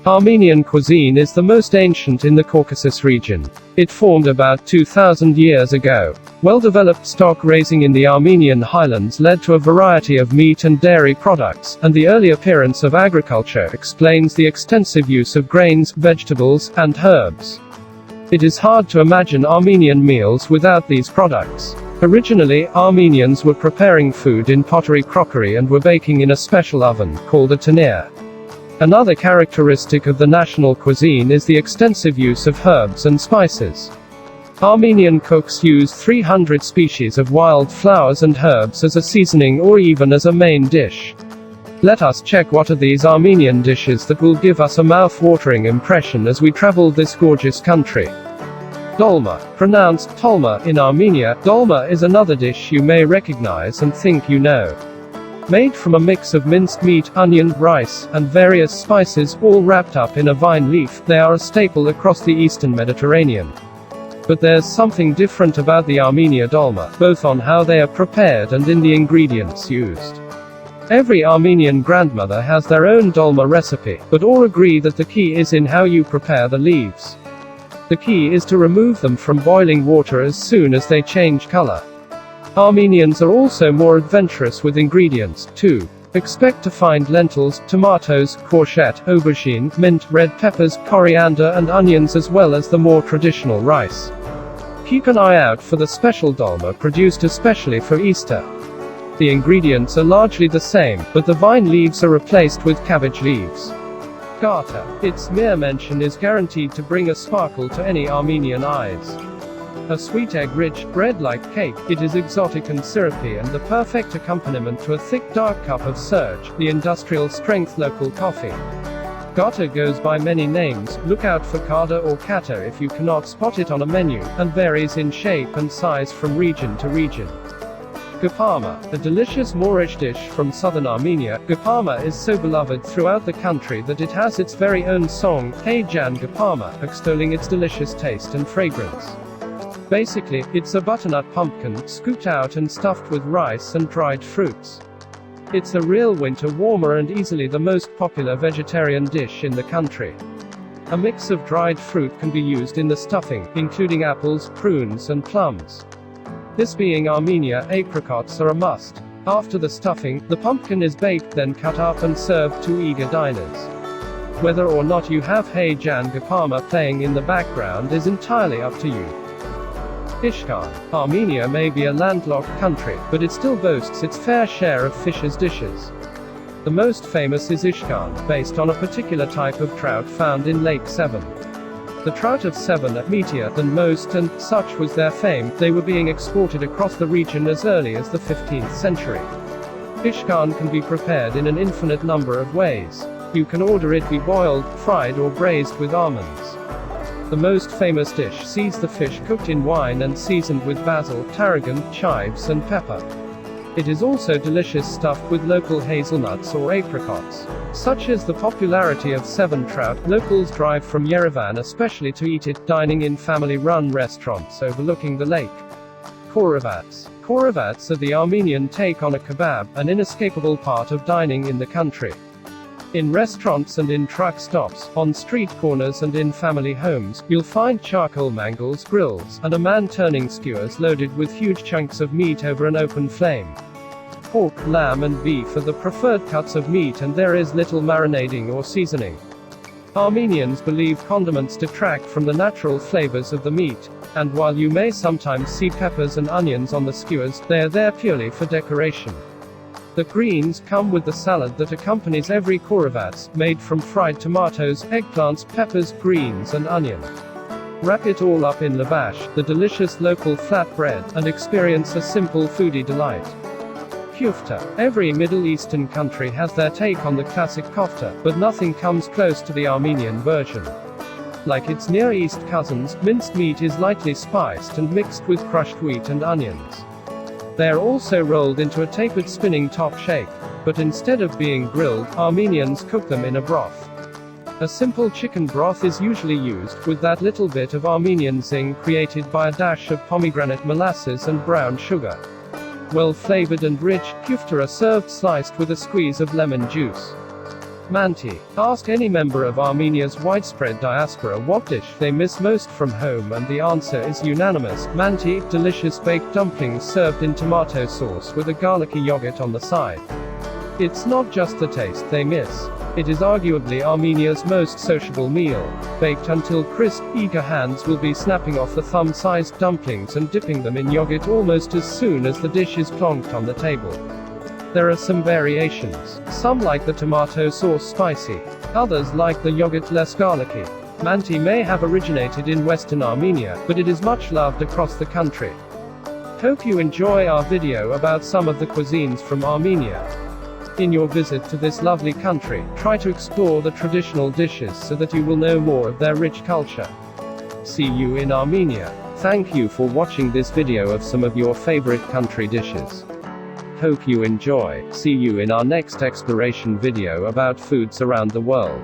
Armenian cuisine is the most ancient in the Caucasus region. It formed about 2,000 years ago. Well-developed stock raising in the Armenian highlands led to a variety of meat and dairy products, and the early appearance of agriculture explains the extensive use of grains, vegetables, and herbs. It is hard to imagine Armenian meals without these products. Originally, Armenians were preparing food in pottery crockery and were baking in a special oven, called a tanir. Another characteristic of the national cuisine is the extensive use of herbs and spices. Armenian cooks use 300 species of wild flowers and herbs as a seasoning or even as a main dish. Let us check what are these Armenian dishes that will give us a mouth-watering impression as we travel this gorgeous country. Dolma, pronounced Tolma in Armenia, dolma is another dish you may recognize and think you know. Made from a mix of minced meat, onion, rice, and various spices, all wrapped up in a vine leaf, they are a staple across the eastern Mediterranean. But there's something different about the Armenia dolma, both on how they are prepared and in the ingredients used. Every Armenian grandmother has their own dolma recipe, but all agree that the key is in how you prepare the leaves. The key is to remove them from boiling water as soon as they change color. Armenians are also more adventurous with ingredients, too. Expect to find lentils, tomatoes, courgette, aubergine, mint, red peppers, coriander and onions as well as the more traditional rice. Keep an eye out for the special dolma produced especially for Easter. The ingredients are largely the same, but the vine leaves are replaced with cabbage leaves. Garter. Its mere mention is guaranteed to bring a sparkle to any Armenian eyes. A sweet egg-rich, bread-like cake, it is exotic and syrupy and the perfect accompaniment to a thick dark cup of surge, the industrial-strength local coffee. Garter goes by many names, look out for Kada or Kata if you cannot spot it on a menu, and varies in shape and size from region to region. Guparma, a delicious Moorish dish from southern Armenia, Guparma is so beloved throughout the country that it has its very own song, Hey Jan Guparma, extolling its delicious taste and fragrance. Basically, it's a butternut pumpkin, scooped out and stuffed with rice and dried fruits. It's a real winter warmer and easily the most popular vegetarian dish in the country. A mix of dried fruit can be used in the stuffing, including apples, prunes and plums. This being Armenia, apricots are a must. After the stuffing, the pumpkin is baked then cut up and served to eager diners. Whether or not you have Hey Jan Guparma playing in the background is entirely up to you. Ishkhan. Armenia may be a landlocked country, but it still boasts its fair share of fishers' dishes. The most famous is Ishkhan, based on a particular type of trout found in Lake Sevan. The trout of Sevan are meatier than most and, such was their fame, they were being exported across the region as early as the 15th century. Ishkhan can be prepared in an infinite number of ways. You can order it be boiled, fried or braised with almonds. The most famous dish sees the fish cooked in wine and seasoned with basil, tarragon, chives and pepper. It is also delicious stuffed with local hazelnuts or apricots. Such is the popularity of Sevan trout, locals drive from Yerevan especially to eat it, dining in family-run restaurants overlooking the lake. Karakavats. Karakavats are the Armenian take on a kebab, an inescapable part of dining in the country. In restaurants and in truck stops, on street corners and in family homes, you'll find charcoal mangles, grills, and a man turning skewers loaded with huge chunks of meat over an open flame. Pork, lamb and beef are the preferred cuts of meat and there is little marinading or seasoning. Armenians believe condiments detract from the natural flavors of the meat, and while you may sometimes see peppers and onions on the skewers, they are there purely for decoration. The greens come with the salad that accompanies every karakavats, made from fried tomatoes, eggplants, peppers, greens and onion. Wrap it all up in lavash, the delicious local flatbread, and experience a simple foodie delight. Kufta. Every Middle Eastern country has their take on the classic kofta, but nothing comes close to the Armenian version. Like its Near East cousins, minced meat is lightly spiced and mixed with crushed wheat and onions. They are also rolled into a tapered spinning top shape, but instead of being grilled, Armenians cook them in a broth. A simple chicken broth is usually used, with that little bit of Armenian zing created by a dash of pomegranate molasses and brown sugar. Well flavored and rich, kufta are served sliced with a squeeze of lemon juice. Manti. Ask any member of Armenia's widespread diaspora what dish they miss most from home, and the answer is unanimous: Manti, delicious baked dumplings served in tomato sauce with a garlicky yogurt on the side. It's not just the taste they miss. It is arguably Armenia's most sociable meal. Baked until crisp, eager hands will be snapping off the thumb-sized dumplings and dipping them in yogurt almost as soon as the dish is plonked on the table. There are some variations. Some like the tomato sauce spicy. Others like the yogurt less garlicky. Manti may have originated in Western Armenia, but it is much loved across the country. Hope you enjoy our video about some of the cuisines from Armenia. In your visit to this lovely country, try to explore the traditional dishes so that you will know more of their rich culture. See you in Armenia. Thank you for watching this video of some of your favorite country dishes. Hope you enjoy. See you in our next exploration video about foods around the world.